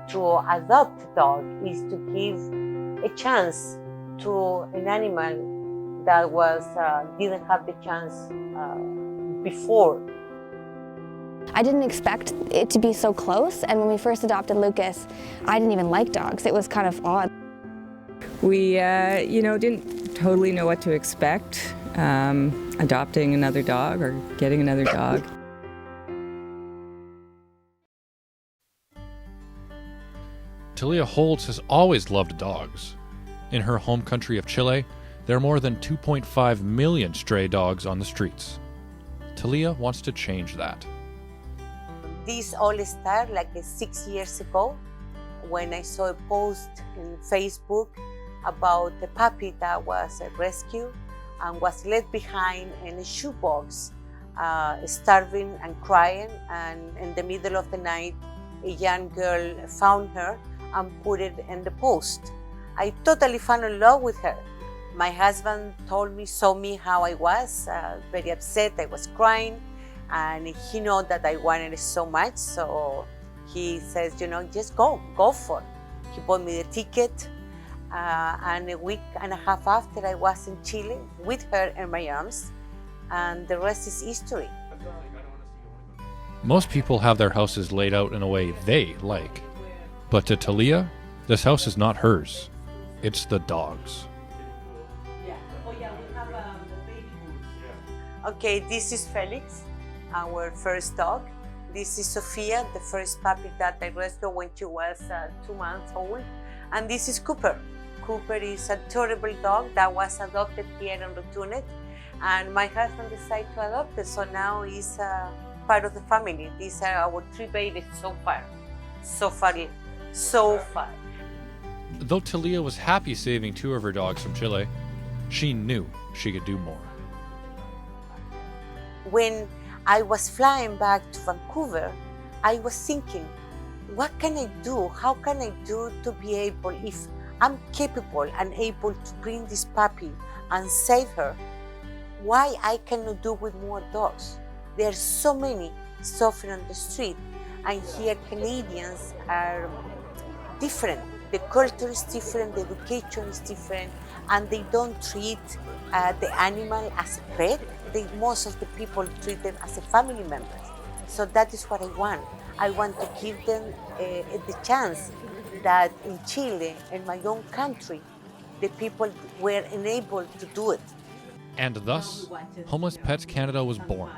to adopt a dog is to give a chance to an animal that didn't have the chance before. I didn't expect it to be so close, and when we first adopted Lucas, I didn't even like dogs. It was kind of odd. We, didn't totally know what to expect, adopting another dog or getting another dog. Talia Holtz has always loved dogs. In her home country of Chile, there are more than 2.5 million stray dogs on the streets. Talia wants to change that. This all started like 6 years ago when I saw a post in Facebook about a puppy that was rescued and was left behind in a shoebox, starving and crying, and in the middle of the night a young girl found her and put it in the post. I totally fell in love with her. My husband saw me how I was, very upset, I was crying, and he knew that I wanted it so much, so he says, just go for it. He bought me the ticket, and a week and a half after I was in Chile with her in my arms, and the rest is history. Most people have their houses laid out in a way they like. But to Talia, this house is not hers. It's the dog's. Okay, this is Felix, our first dog. This is Sophia, the first puppy that I rescued when she was 2 months old. And this is Cooper. Cooper is a adorable dog that was adopted here in Rotunet. And my husband decided to adopt it, so now he's part of the family. These are our 3 babies so far. So far. Though Talia was happy saving 2 of her dogs from Chile, she knew she could do more. When I was flying back to Vancouver, I was thinking, what can I do? How can I do to be able, if I'm capable and able to bring this puppy and save her, why I cannot do with more dogs? There are so many suffering on the street, and here Canadians are different. The culture is different, the education is different, and they don't treat the animal as a pet. Most of the people treat them as a family member. So that is what I want. I want to give them the chance that in Chile, in my own country, the people were enabled to do it. And thus, Homeless Pets Canada was born.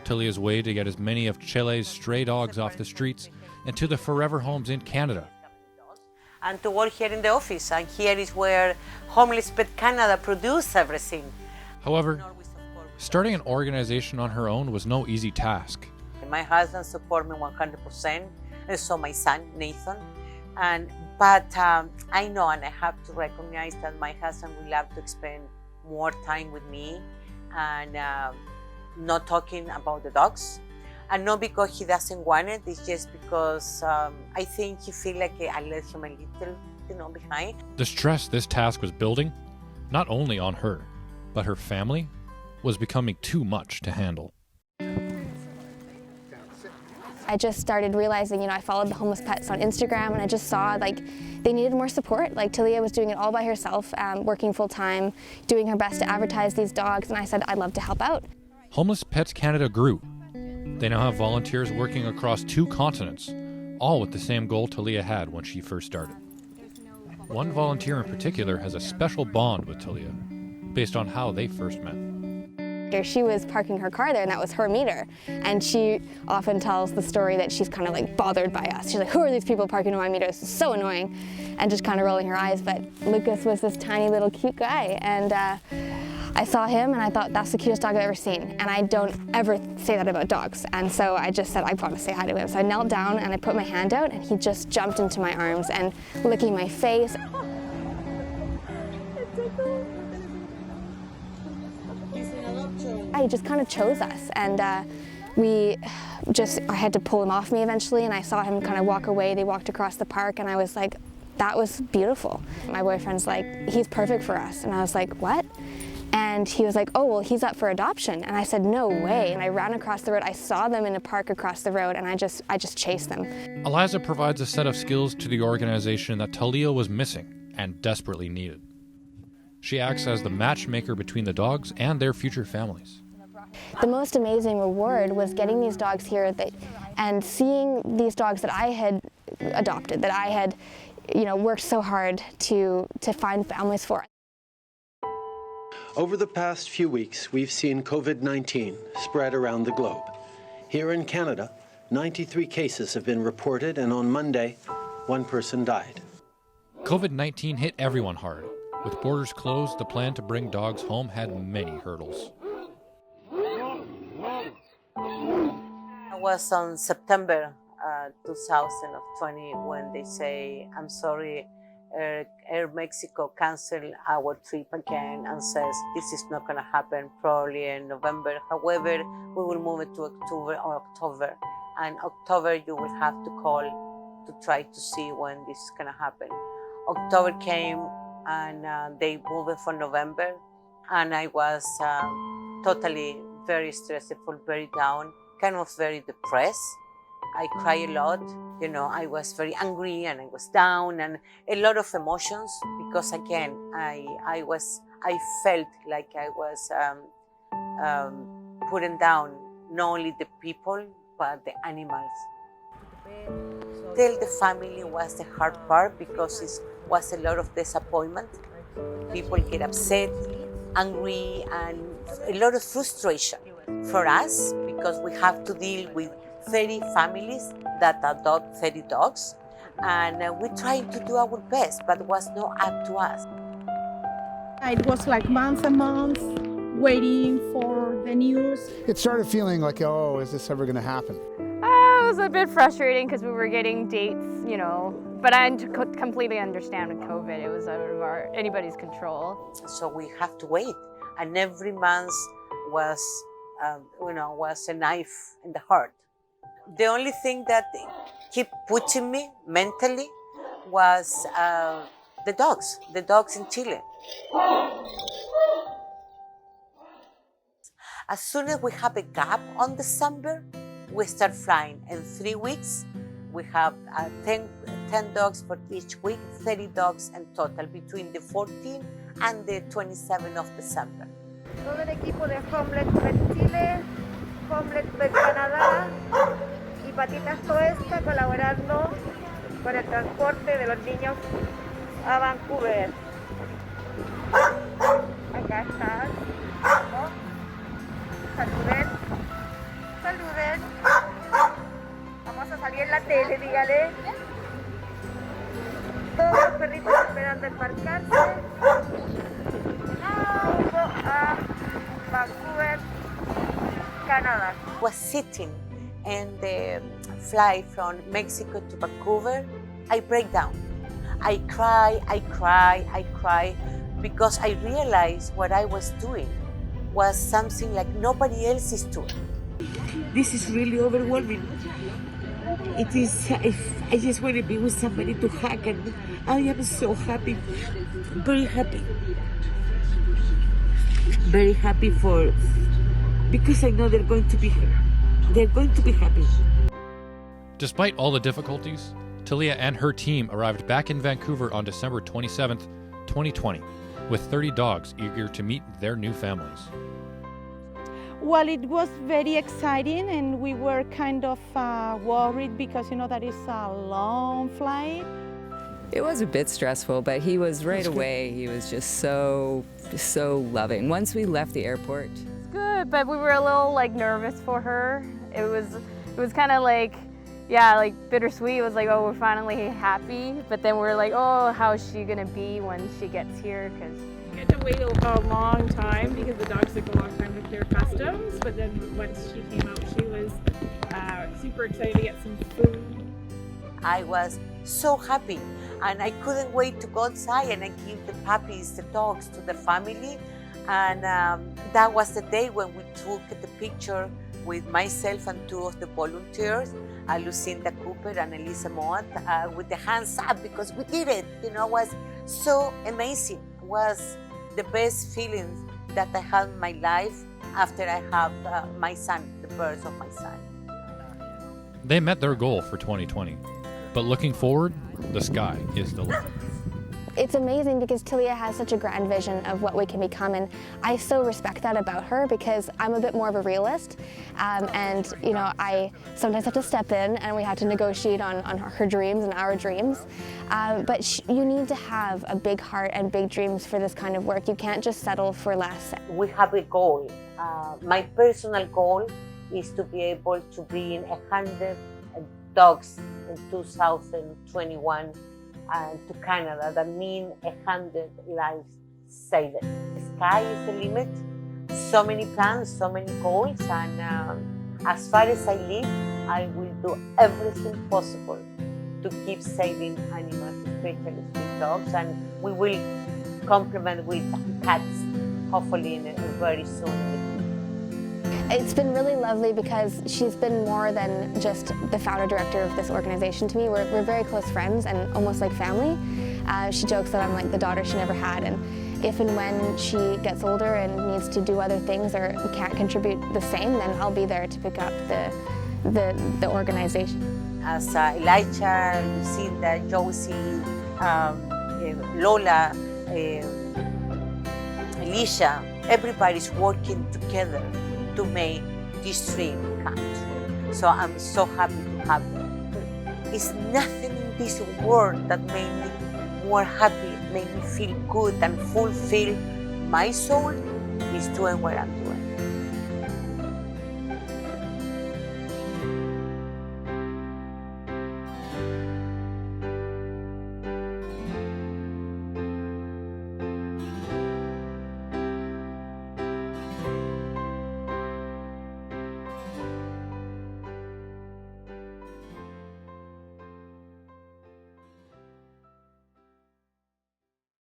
Talia's way to get as many of Chile's stray dogs off the streets and to the forever homes in Canada. And to work here in the office, and here is where Homeless Pet Canada produces everything. However, starting an organization on her own was no easy task. My husband supports me 100%, and so my son, Nathan. But I know, and I have to recognize that my husband will love to spend more time with me and not talking about the dogs. And not because he doesn't want it, it's just because I think he feels like I left him a little, behind. The stress this task was building, not only on her, but her family, was becoming too much to handle. I just started realizing, I followed the homeless pets on Instagram, and I just saw they needed more support. Talia was doing it all by herself, working full time, doing her best to advertise these dogs, and I said I'd love to help out. Homeless Pets Canada grew. They now have volunteers working across 2 continents, all with the same goal Talia had when she first started. One volunteer in particular has a special bond with Talia, based on how they first met. She was parking her car there, and that was her meter. And she often tells the story that she's kind of bothered by us. She's like, who are these people parking on my meter? This is so annoying. And just kind of rolling her eyes. But Lucas was this tiny little cute guy. And I saw him and I thought, that's the cutest dog I've ever seen. And I don't ever say that about dogs. And so I just said, I want to say hi to him. So I knelt down and I put my hand out, and he just jumped into my arms and licking my face. He just kind of chose us, and I had to pull him off me eventually, and I saw him kind of walk away. They walked across the park, and I was like, that was beautiful. My boyfriend's like, he's perfect for us. And I was like, what? And And he was like, oh, well, he's up for adoption. And I said, no way. And I ran across the road. I saw them in a park across the road, and I just chased them. Eliza provides a set of skills to the organization that Talia was missing and desperately needed. She acts as the matchmaker between the dogs and their future families. The most amazing reward was getting these dogs here and seeing these dogs that I had adopted, that I had, worked so hard to find families for. Over the past few weeks, we've seen COVID-19 spread around the globe. Here in Canada, 93 cases have been reported, and on Monday, 1 person died. COVID-19 hit everyone hard. With borders closed, the plan to bring dogs home had many hurdles. It was on September 2020 when they say, I'm sorry, Air Mexico canceled our trip again and says this is not going to happen probably in November. However, we will move it to October. And October you will have to call to try to see when this is going to happen. October came and they moved it for November. And I was totally very stressful, very down, kind of very depressed. I cried a lot, I was very angry and I was down and a lot of emotions because again, I felt like I was putting down not only the people, but the animals. Tell the family was the hard part because it was a lot of disappointment. People get upset, angry, and a lot of frustration for us because we have to deal with 30 families that adopt 30 dogs, and we tried to do our best, but it was not up to us. It was like months and months waiting for the news. It started feeling like, oh, is this ever going to happen? It was a bit frustrating because we were getting dates, but I completely understand with COVID, it was out of anybody's control. So we have to wait, and every month was a knife in the heart. The only thing that kept pushing me mentally was the dogs in Chile. As soon as we have a gap on December, we start flying. In 3 weeks, we have 10 dogs for each week, 30 dogs in total between the 14th and the 27th of December. Todo el equipo de Homeless Pet Chile, Homeless Pet Canadá y Patitas Toesca colaborando con el transporte de los niños a Vancouver. Acá están. Saluden. Saluden. Vamos a salir en la tele, dígale. Todos los perritos esperando embarcarse. A Vancouver, Canada. Was sitting in the flight from Mexico to Vancouver. I break down. I cry because I realized what I was doing was something like nobody else is doing. This is really overwhelming. It is, I just want to be with somebody to hug, and I am so happy, very happy. Very happy because I know they're going to be happy. Despite all the difficulties, Talia and her team arrived back in Vancouver on December 27th, 2020, with 30 dogs eager to meet their new families. Well, it was very exciting, and we were kind of worried because, that is a long flight. It was a bit stressful, but he was right away. He was just so loving. Once we left the airport. It's good, but we were a little nervous for her. It was kind of bittersweet. It was like, oh, we're finally happy, but then we're like, oh, how is she gonna be when she gets here? Because we had to wait a long time because the dogs took a long time to clear customs. But then once she came out, she was super excited to get some food. I was so happy, and I couldn't wait to go outside and I give the puppies, the dogs, to the family. And that was the day when we took the picture with myself and 2 of the volunteers, Lucinda Cooper and Elisa Mott, with the hands up because we did it. It was so amazing. It was the best feeling that I had in my life after I have my son, the birth of my son. They met their goal for 2020, but looking forward, the sky is the limit. It's amazing because Tilia has such a grand vision of what we can become, and I so respect that about her because I'm a bit more of a realist, and you know, I sometimes have to step in and we have to negotiate on her dreams and our dreams, but you need to have a big heart and big dreams for this kind of work. You can't just settle for less. We have a goal. My personal goal is to be able to bring 100 dogs in 2021 to Canada. That means 100 lives saved. The sky is the limit. So many plans, so many goals, and as far as I live, I will do everything possible to keep saving animals, especially street dogs, and we will complement with cats, hopefully very soon. It's been really lovely because she's been more than just the founder-director of this organization to me. We're very close friends and almost like family. She jokes that I'm like the daughter she never had, and if and when she gets older and needs to do other things or can't contribute the same, then I'll be there to pick up the organization. As Elijah, Lucinda, Josie, Lola, Alicia, everybody's working together to make this dream come true. So I'm so happy to have them. It's nothing in this world that made me more happy, made me feel good and fulfill my soul is doing what I'm doing.